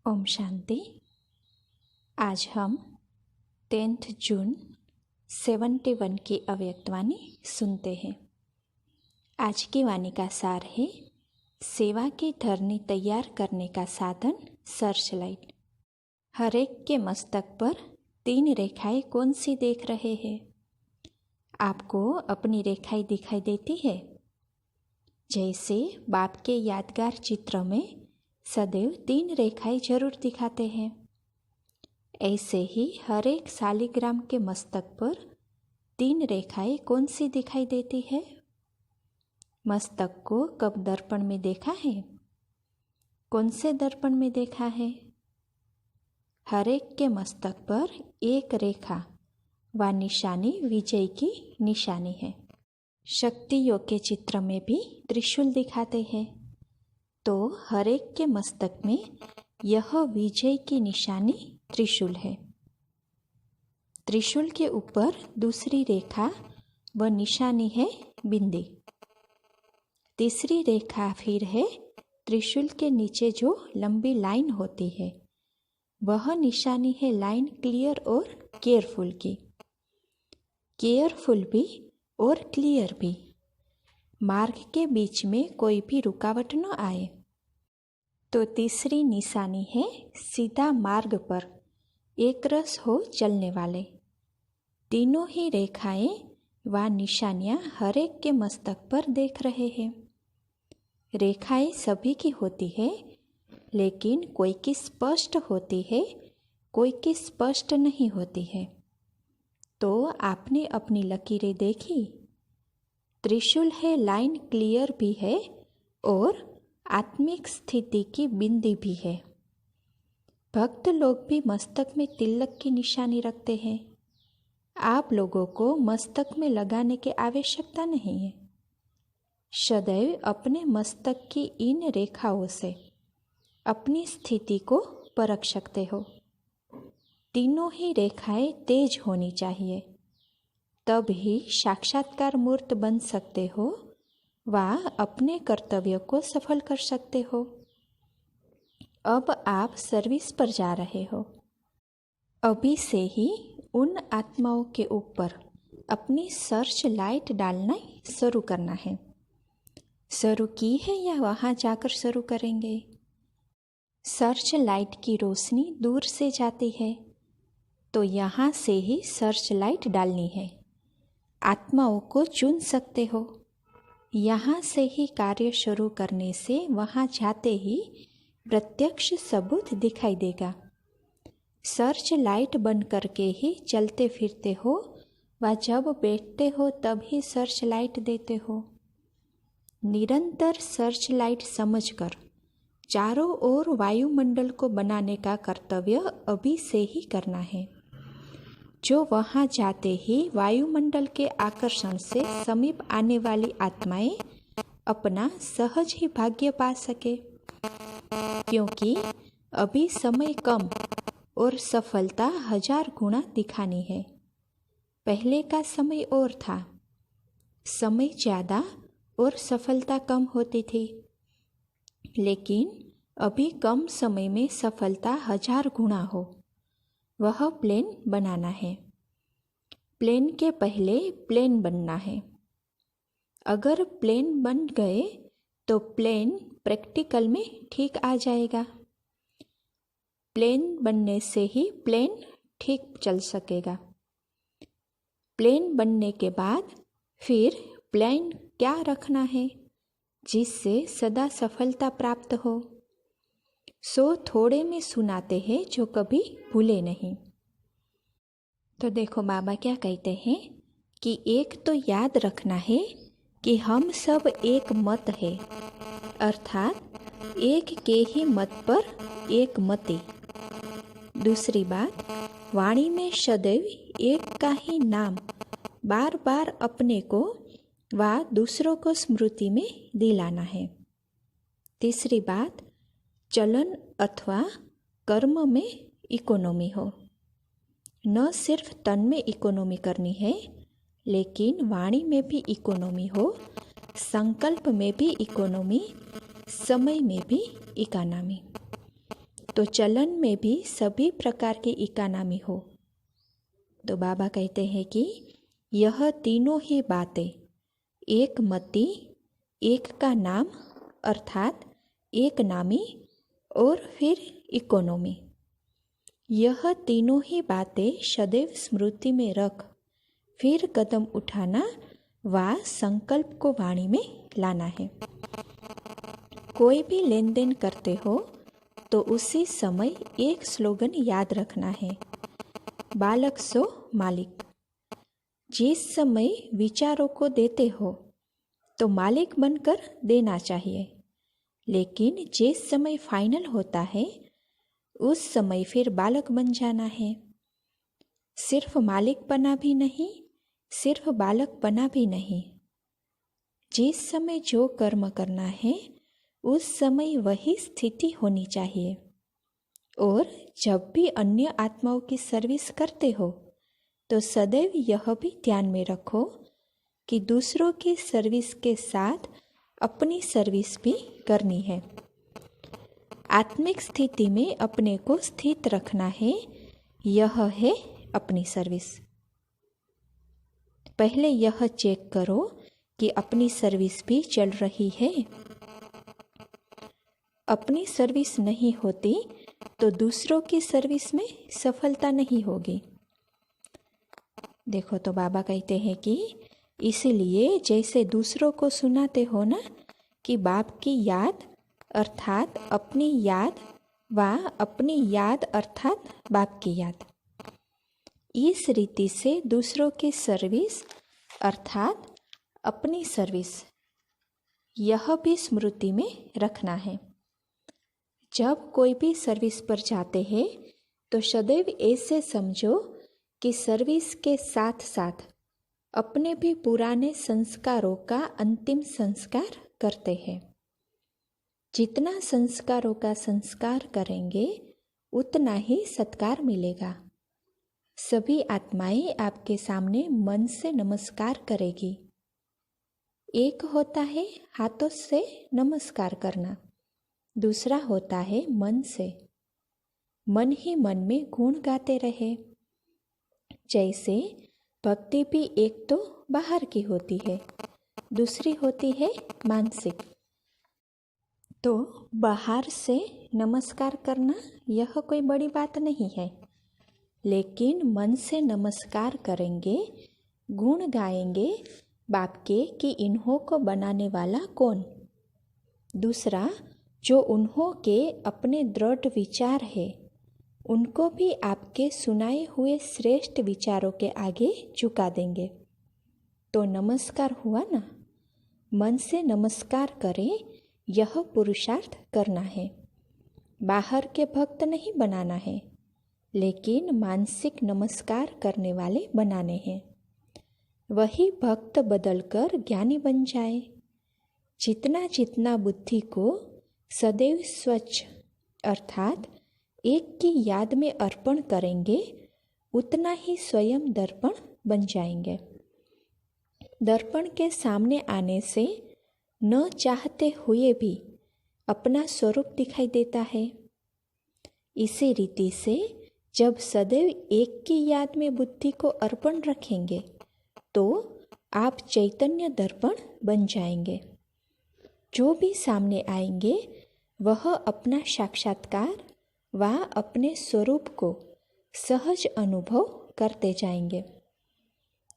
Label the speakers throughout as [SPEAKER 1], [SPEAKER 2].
[SPEAKER 1] ओम शांति। आज हम 10 जून 71 की अव्यक्त वाणी सुनते हैं। आज की वाणी का सार है, सेवा की धरनी तैयार करने का साधन सर्च लाइट। हर एक के मस्तक पर 3 रेखाएं कौन सी देख रहे हैं? आपको अपनी रेखाएं दिखाई देती है? जैसे बाप के यादगार चित्र में सदैव 3 रेखाएं जरूर दिखाते हैं, ऐसे ही हर एक शालिग्राम के मस्तक पर 3 रेखाएं कौन सी दिखाई देती है? मस्तक को कब दर्पण में देखा है? कौन से दर्पण में देखा है? हर एक के मस्तक पर एक रेखा व निशानी विजय की निशानी है। शक्ति योग के चित्र में भी त्रिशूल दिखाते हैं, तो हर एक के मस्तक में यह विजय की निशानी त्रिशूल है। त्रिशूल के ऊपर दूसरी रेखा व निशानी है बिंदी। तीसरी रेखा फिर है त्रिशूल के नीचे जो लंबी लाइन होती है, वह निशानी है लाइन क्लियर और केयरफुल की। केयरफुल भी और क्लियर भी, मार्ग के बीच में कोई भी रुकावट न आए। तो तीसरी निशानी है सीधा मार्ग पर एक रस हो चलने वाले। तीनों ही रेखाएं व निशानियां हर एक के मस्तक पर देख रहे हैं। रेखाएं सभी की होती है, लेकिन कोई की स्पष्ट होती है, कोई की स्पष्ट नहीं होती है। तो आपने अपनी लकीरें देखी? त्रिशूल है, लाइन क्लियर भी है और आत्मिक स्थिति की बिंदी भी है। भक्त लोग भी मस्तक में तिलक की निशानी रखते हैं। आप लोगों को मस्तक में लगाने की आवश्यकता नहीं है। सदैव अपने मस्तक की इन रेखाओं से अपनी स्थिति को परख सकते हो। तीनों ही रेखाएं तेज होनी चाहिए, तब ही साक्षात्कार मूर्त बन सकते हो व अपने कर्तव्य को सफल कर सकते हो। अब आप सर्विस पर जा रहे हो। अभी से ही उन आत्माओं के ऊपर अपनी सर्च लाइट डालना शुरू करना है। शुरू की है या वहाँ जाकर शुरू करेंगे? सर्च लाइट की रोशनी दूर से जाती है, तो यहाँ से ही सर्च लाइट डालनी है। आत्माओं को चुन सकते हो। यहाँ से ही कार्य शुरू करने से वहाँ जाते ही प्रत्यक्ष सबूत दिखाई देगा। सर्च लाइट बंद करके ही चलते फिरते हो व जब बैठते हो तब ही सर्च लाइट देते हो। निरंतर सर्च लाइट समझकर चारों ओर वायुमंडल को बनाने का कर्तव्य अभी से ही करना है, जो वहाँ जाते ही वायुमंडल के आकर्षण से समीप आने वाली आत्माएं अपना सहज ही भाग्य पा सके। क्योंकि अभी समय कम और सफलता 1000 गुना दिखानी है। पहले का समय और था, समय ज़्यादा और सफलता कम होती थी, लेकिन अभी कम समय में सफलता 1000 गुना हो, वह प्लेन बनाना है। प्लेन के पहले प्लेन बनना है। अगर प्लेन बन गए तो प्लेन प्रैक्टिकल में ठीक आ जाएगा। प्लेन बनने से ही प्लेन ठीक चल सकेगा। प्लेन बनने के बाद फिर प्लेन क्या रखना है जिससे सदा सफलता प्राप्त हो? सो थोड़े में सुनाते हैं जो कभी भूले नहीं। तो देखो बाबा क्या कहते हैं कि एक तो याद रखना है कि हम सब एक मत है, अर्थात एक के ही मत पर एक मति। दूसरी बात, वाणी में सदैव एक का ही नाम बार बार अपने को व दूसरों को स्मृति में दिलाना है। तीसरी बात, चलन अथवा कर्म में इकोनॉमी हो। न सिर्फ तन में इकोनॉमी करनी है, लेकिन वाणी में भी इकोनॉमी हो, संकल्प में भी इकोनॉमी, समय में भी इकोनॉमी। तो चलन में भी सभी प्रकार की इकोनॉमी हो। तो बाबा कहते हैं कि यह तीनों ही बातें, एक मति, एक का नाम अर्थात एक नामी और फिर इकोनॉमी, यह तीनों ही बातें सदैव स्मृति में रख फिर कदम उठाना व संकल्प को वाणी में लाना है। कोई भी लेन देन करते हो तो उसी समय एक स्लोगन याद रखना है, बालक सो मालिक। जिस समय विचारों को देते हो तो मालिक बनकर देना चाहिए, लेकिन जिस समय फाइनल होता है उस समय फिर बालक बन जाना है। सिर्फ मालिक बना भी नहीं, सिर्फ बालक बना भी नहीं। जिस समय जो कर्म करना है उस समय वही स्थिति होनी चाहिए। और जब भी अन्य आत्माओं की सर्विस करते हो तो सदैव यह भी ध्यान में रखो कि दूसरों की सर्विस के साथ अपनी सर्विस भी करनी है। आत्मिक स्थिति में अपने को स्थित रखना है, यह है अपनी सर्विस। पहले यह चेक करो कि अपनी सर्विस भी चल रही है। अपनी सर्विस नहीं होती तो दूसरों की सर्विस में सफलता नहीं होगी। देखो तो बाबा कहते हैं कि इसलिए जैसे दूसरों को सुनाते हो ना कि बाप की याद अर्थात अपनी याद व अपनी याद अर्थात बाप की याद, इस रीति से दूसरों की सर्विस अर्थात अपनी सर्विस यह भी स्मृति में रखना है। जब कोई भी सर्विस पर जाते हैं तो सदैव ऐसे समझो कि सर्विस के साथ साथ अपने भी पुराने संस्कारों का अंतिम संस्कार करते हैं। जितना संस्कारों का संस्कार करेंगे उतना ही सत्कार मिलेगा। सभी आत्माएं आपके सामने मन से नमस्कार करेगी। एक होता है हाथों से नमस्कार करना, दूसरा होता है मन से। मन ही मन में गुण गाते रहे। जैसे भक्ति भी एक तो बाहर की होती है, दूसरी होती है मानसिक। तो बाहर से नमस्कार करना यह कोई बड़ी बात नहीं है, लेकिन मन से नमस्कार करेंगे, गुण गाएंगे बाप के कि इन्हों को बनाने वाला कौन। दूसरा, जो उन्हों के अपने दृढ़ विचार है उनको भी आपके सुनाए हुए श्रेष्ठ विचारों के आगे झुका देंगे। तो नमस्कार हुआ ना। मन से नमस्कार करें, यह पुरुषार्थ करना है। बाहर के भक्त नहीं बनाना है, लेकिन मानसिक नमस्कार करने वाले बनाने हैं। वही भक्त बदलकर ज्ञानी बन जाए। जितना जितना बुद्धि को सदैव स्वच्छ अर्थात एक की याद में अर्पण करेंगे उतना ही स्वयं दर्पण बन जाएंगे। दर्पण के सामने आने से न चाहते हुए भी अपना स्वरूप दिखाई देता है। इसी रीति से जब सदैव एक की याद में बुद्धि को अर्पण रखेंगे तो आप चैतन्य दर्पण बन जाएंगे। जो भी सामने आएंगे वह अपना साक्षात्कार व अपने स्वरूप को सहज अनुभव करते जाएंगे।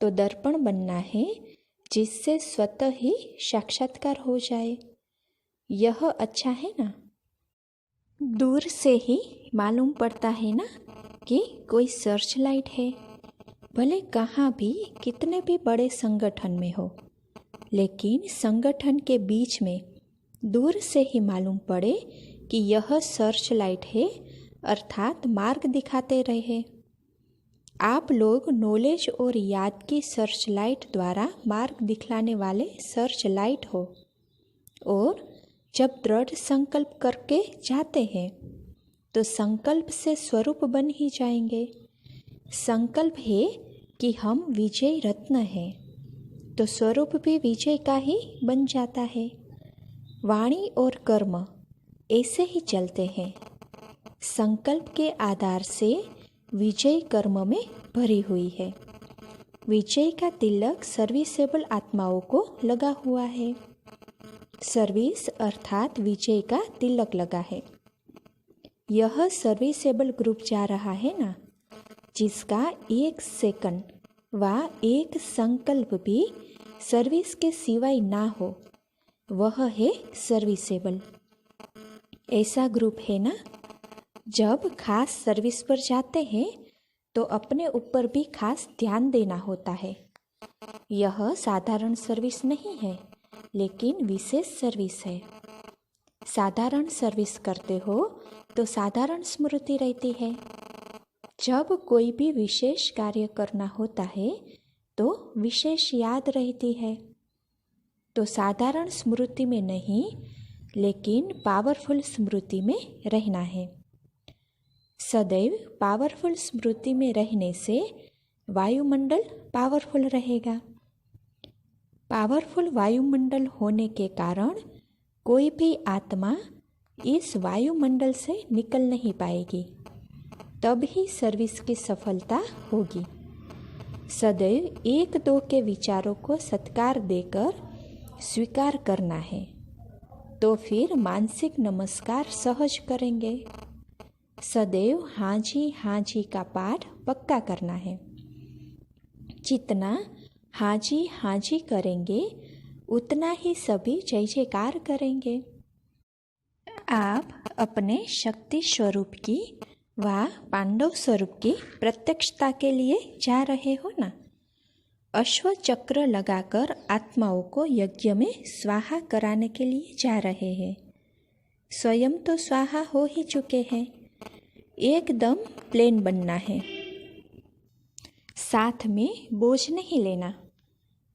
[SPEAKER 1] तो दर्पण बनना है जिससे स्वतः ही साक्षात्कार हो जाए। यह अच्छा है ना। दूर से ही मालूम पड़ता है ना कि कोई सर्च लाइट है, भले कहाँ भी कितने भी बड़े संगठन में हो, लेकिन संगठन के बीच में दूर से ही मालूम पड़े कि यह सर्च लाइट है अर्थात मार्ग दिखाते रहे। आप लोग नॉलेज और याद की सर्च लाइट द्वारा मार्ग दिखलाने वाले सर्च लाइट हो। और जब दृढ़ संकल्प करके जाते हैं तो संकल्प से स्वरूप बन ही जाएंगे। संकल्प है कि हम विजय रत्न हैं, तो स्वरूप भी विजय का ही बन जाता है। वाणी और कर्म ऐसे ही चलते हैं। संकल्प के आधार से विजय कर्म में भरी हुई है। विजय का तिलक सर्विसेबल आत्माओं को लगा हुआ है। सर्विस अर्थात विजय का तिलक लगा है। यह सर्विसेबल ग्रुप जा रहा है ना, जिसका 1 सेकंड व 1 संकल्प भी सर्विस के सिवाय ना हो, वह है सर्विसेबल। ऐसा ग्रुप है ना, जब खास सर्विस पर जाते हैं तो अपने ऊपर भी खास ध्यान देना होता है। यह साधारण सर्विस नहीं है, लेकिन विशेष सर्विस है। साधारण सर्विस करते हो तो साधारण स्मृति रहती है। जब कोई भी विशेष कार्य करना होता है तो विशेष याद रहती है। तो साधारण स्मृति में नहीं, लेकिन पावरफुल स्मृति में रहना है। सदैव पावरफुल स्मृति में रहने से वायुमंडल पावरफुल रहेगा। पावरफुल वायुमंडल होने के कारण कोई भी आत्मा इस वायुमंडल से निकल नहीं पाएगी, तब ही सर्विस की सफलता होगी। सदैव 1-2 के विचारों को सत्कार देकर स्वीकार करना है, तो फिर मानसिक नमस्कार सहज करेंगे। सदैव हाँ जी का पाठ पक्का करना है। जितना हाँ जी करेंगे, उतना ही सभी जय जयकार करेंगे। आप अपने शक्ति स्वरूप की व पांडव स्वरूप की प्रत्यक्षता के लिए जा रहे हो ना। अश्व चक्र लगाकर आत्माओं को यज्ञ में स्वाहा कराने के लिए जा रहे हैं। स्वयं तो स्वाहा हो ही चुके हैं। एकदम प्लेन बनना है। साथ में बोझ नहीं लेना।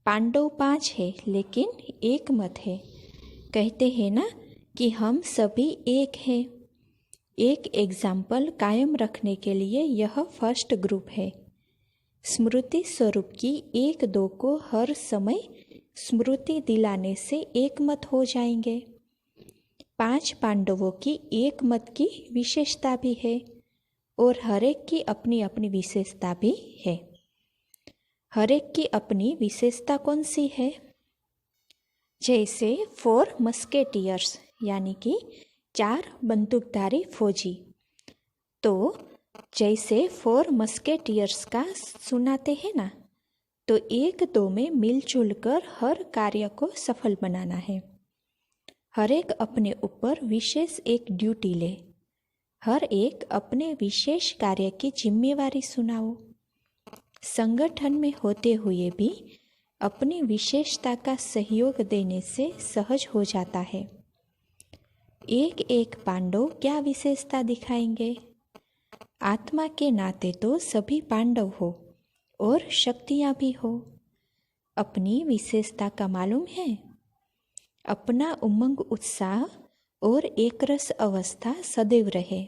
[SPEAKER 1] पांडव 5 है, लेकिन एक मत है। कहते हैं ना कि हम सभी एक हैं। एक एग्जाम्पल कायम रखने के लिए यह फर्स्ट ग्रुप है। स्मृति स्वरूप की 1-2 को हर समय स्मृति दिलाने से एक मत हो जाएंगे। 5 पांडवों की एक मत की विशेषता भी है और हरेक की अपनी अपनी विशेषता भी है। हरेक की अपनी विशेषता कौन सी है? जैसे 4 मस्केटियर्स यानी कि 4 बंदूकधारी फौजी। तो जैसे 4 मस्केटियर्स का सुनाते हैं ना, तो 1-2 में मिलजुल कर हर कार्य को सफल बनाना है। हर एक अपने ऊपर विशेष एक ड्यूटी ले। हर एक अपने विशेष कार्य की जिम्मेवारी सुनाओ। संगठन में होते हुए भी अपनी विशेषता का सहयोग देने से सहज हो जाता है। एक एक पांडव क्या विशेषता दिखाएंगे? आत्मा के नाते तो सभी पांडव हो और शक्तियाँ भी हो। अपनी विशेषता का मालूम है? अपना उमंग उत्साह और एकरस अवस्था सदैव रहे।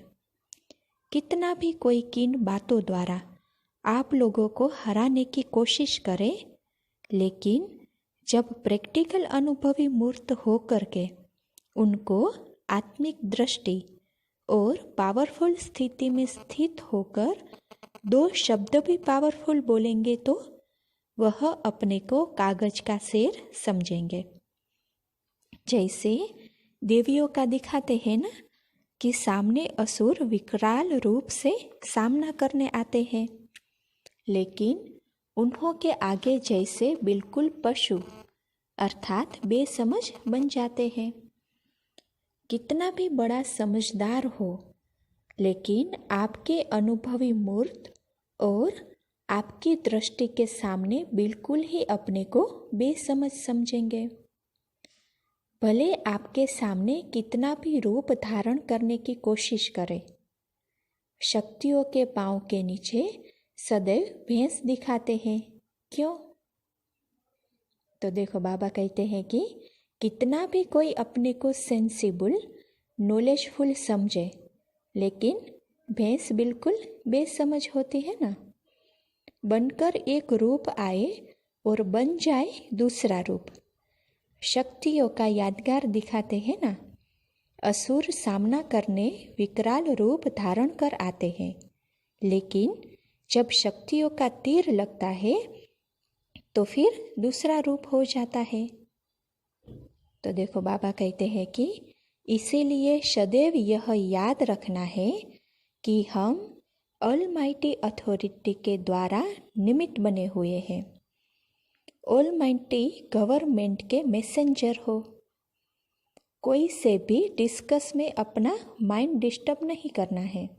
[SPEAKER 1] कितना भी कोई किन बातों द्वारा आप लोगों को हराने की कोशिश करे, लेकिन जब प्रैक्टिकल अनुभवी मूर्त होकर के उनको आत्मिक दृष्टि और पावरफुल स्थिति में स्थित होकर 2 शब्द भी पावरफुल बोलेंगे तो वह अपने को कागज का शेर समझेंगे। जैसे देवियों का दिखाते हैं ना कि सामने असुर विकराल रूप से सामना करने आते हैं, लेकिन उन्हों के आगे जैसे बिल्कुल पशु अर्थात बेसमझ बन जाते हैं। कितना भी बड़ा समझदार हो, लेकिन आपके अनुभवी मूर्त और आपकी दृष्टि के सामने बिल्कुल ही अपने को बेसमझ समझेंगे। भले आपके सामने कितना भी रूप धारण करने की कोशिश करे। शक्तियों के पांव के नीचे सदैव भैंस दिखाते हैं। क्यों? तो देखो, बाबा कहते हैं कि कितना भी कोई अपने को सेंसिबल नॉलेजफुल समझे, लेकिन भैंस बिल्कुल बेसमझ होती है ना। बनकर एक रूप आए और बन जाए दूसरा रूप। शक्तियों का यादगार दिखाते हैं ना। असुर सामना करने विकराल रूप धारण कर आते हैं, लेकिन जब शक्तियों का तीर लगता है तो फिर दूसरा रूप हो जाता है। तो देखो बाबा कहते हैं कि इसीलिए सदैव यह याद रखना है कि हम ऑलमाइटी अथॉरिटी के द्वारा निमित्त बने हुए हैं। ऑलमाइटी गवर्नमेंट के मैसेंजर हो। कोई से भी डिस्कस में अपना माइंड डिस्टर्ब नहीं करना है,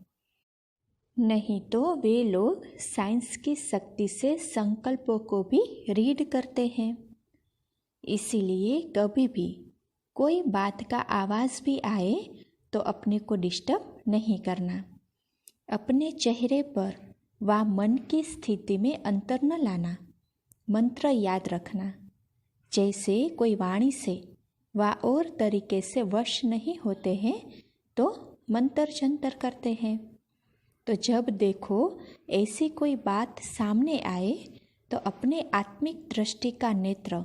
[SPEAKER 1] नहीं तो वे लोग साइंस की शक्ति से संकल्पों को भी रीड करते हैं। इसीलिए कभी भी कोई बात का आवाज़ भी आए तो अपने को डिस्टर्ब नहीं करना। अपने चेहरे पर व मन की स्थिति में अंतर न लाना। मंत्र याद रखना। जैसे कोई वाणी से व और तरीके से वश नहीं होते हैं तो मंत्र जंतर करते हैं। तो जब देखो ऐसी कोई बात सामने आए तो अपने आत्मिक दृष्टि का नेत्र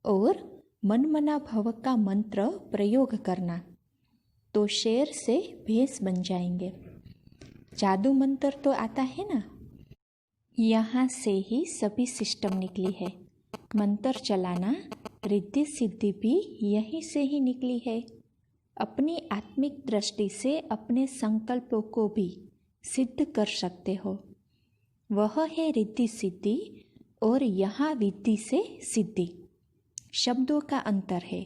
[SPEAKER 1] और मनमना भव का मंत्र प्रयोग करना, तो शेर से भैंस बन जाएंगे। जादू मंत्र तो आता है ना, यहाँ से ही सभी सिस्टम निकली है। मंत्र चलाना, रिद्धि सिद्धि भी यहीं से ही निकली है। अपनी आत्मिक दृष्टि से अपने संकल्पों को भी सिद्ध कर सकते हो। वह है रिद्धि सिद्धि, और यहाँ विद्धि से सिद्धि। शब्दों का अंतर है।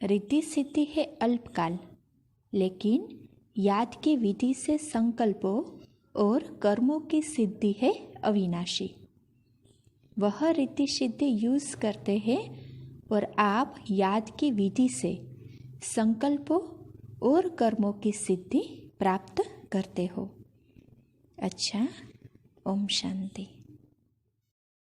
[SPEAKER 1] रिद्धि सिद्धि है अल्पकाल, लेकिन याद की विधि से संकल्पों और कर्मों की सिद्धि है अविनाशी। वह रिद्धि सिद्धि यूज करते हैं और आप याद की विधि से संकल्पों और कर्मों की सिद्धि प्राप्त करते हो। अच्छा, ओम शांति।